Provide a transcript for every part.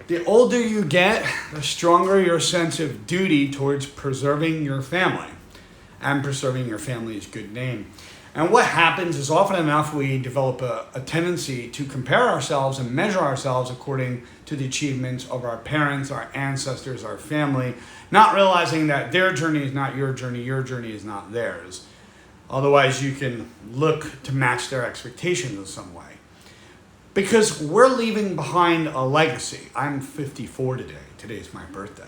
The older you get, the stronger your sense of duty towards preserving your family and preserving your family's good name. And what happens is often enough we develop a tendency to compare ourselves and measure ourselves according to the achievements of our parents, our ancestors, our family, not realizing that their journey is not your journey is not theirs. Otherwise, you can look to match their expectations in some way. Because we're leaving behind a legacy. I'm 54 today. Today's my birthday.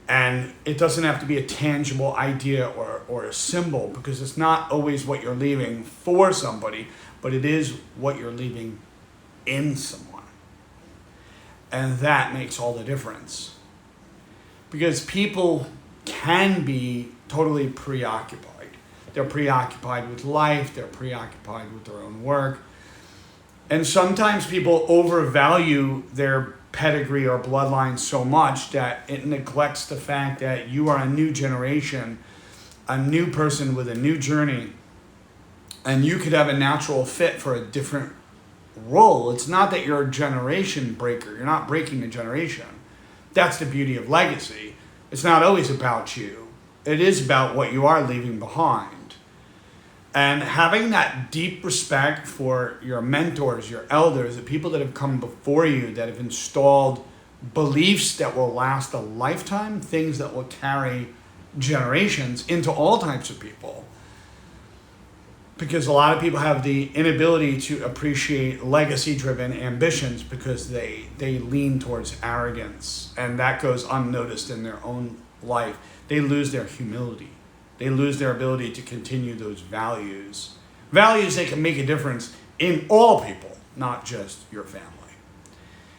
And it doesn't have to be a tangible idea or a symbol, because it's not always what you're leaving for somebody, but it is what you're leaving in someone. And that makes all the difference. Because people can be totally preoccupied. They're preoccupied with life. They're preoccupied with their own work. And sometimes people overvalue their pedigree or bloodline so much that it neglects the fact that you are a new generation, a new person with a new journey, and you could have a natural fit for a different role. It's not that you're a generation breaker. You're not breaking the generation. That's the beauty of legacy. It's not always about you. It is about what you are leaving behind. And having that deep respect for your mentors, your elders, the people that have come before you, that have installed beliefs that will last a lifetime, things that will carry generations into all types of people. Because a lot of people have the inability to appreciate legacy-driven ambitions because they lean towards arrogance, and that goes unnoticed in their own life. They lose their humility. They lose their ability to continue those values. Values that can make a difference in all people, not just your family.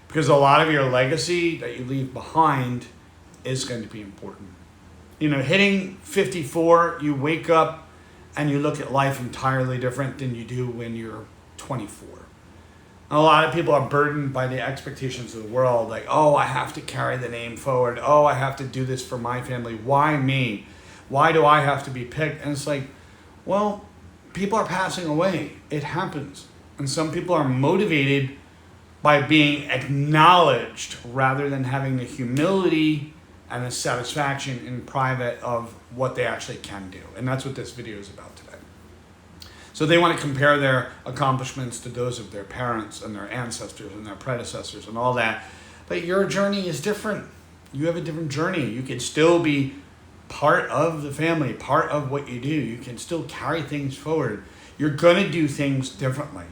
Because a lot of your legacy that you leave behind is going to be important. You know, hitting 54, you wake up and you look at life entirely different than you do when you're 24. A lot of people are burdened by the expectations of the world. Like, oh, I have to carry the name forward. Oh, I have to do this for my family. Why me? Why do I have to be picked? And it's like, well, people are passing away. It happens. And some people are motivated by being acknowledged rather than having the humility and the satisfaction in private of what they actually can do. And that's what this video is about today. So they want to compare their accomplishments to those of their parents and their ancestors and their predecessors and all that. But your journey is different. You have a different journey. You can still be part of the family, part of what you do. You can still carry things forward. You're going to do things differently.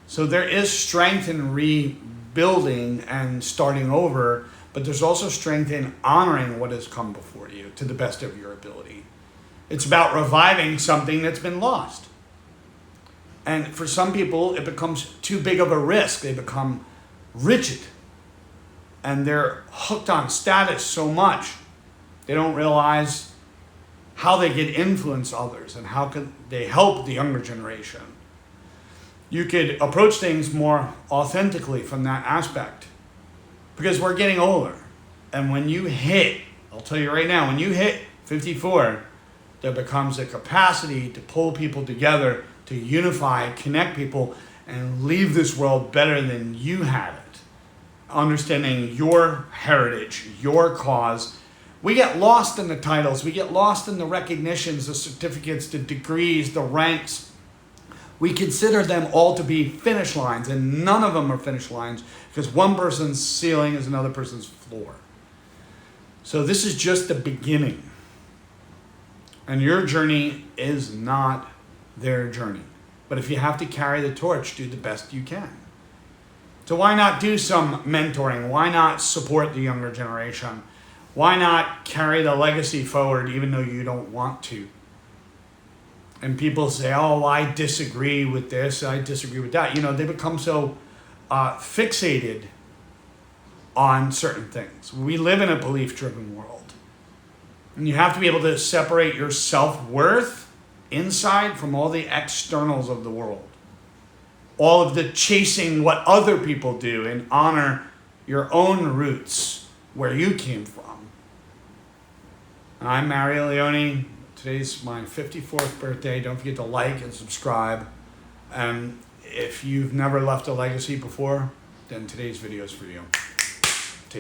So there is strength in rebuilding and starting over, but there's also strength in honoring what has come before you to the best of your ability. It's about reviving something that's been lost. And for some people, it becomes too big of a risk. They become rigid. And they're hooked on status so much, they don't realize how they can influence others and how can they help the younger generation. You could approach things more authentically from that aspect, because we're getting older. And when you hit, I'll tell you right now, when you hit 54, there becomes a capacity to pull people together, to unify, connect people, and leave this world better than you had it. Understanding your heritage, your cause. We get lost in the titles. We get lost in the recognitions, the certificates, the degrees, the ranks. We consider them all to be finish lines, and none of them are finish lines, because one person's ceiling is another person's floor. So this is just the beginning. And your journey is not their journey. But if you have to carry the torch, do the best you can. So why not do some mentoring? Why not support the younger generation? Why not carry the legacy forward even though you don't want to? And people say, oh, I disagree with this, I disagree with that. You know, they become so fixated on certain things. We live in a belief-driven world. And you have to be able to separate your self-worth inside from all the externals of the world. All of the chasing what other people do, and honor your own roots, where you came from. I'm Mario Leone. Today's my 54th birthday. Don't forget to like and subscribe. And if you've never left a legacy before, then today's video is for you.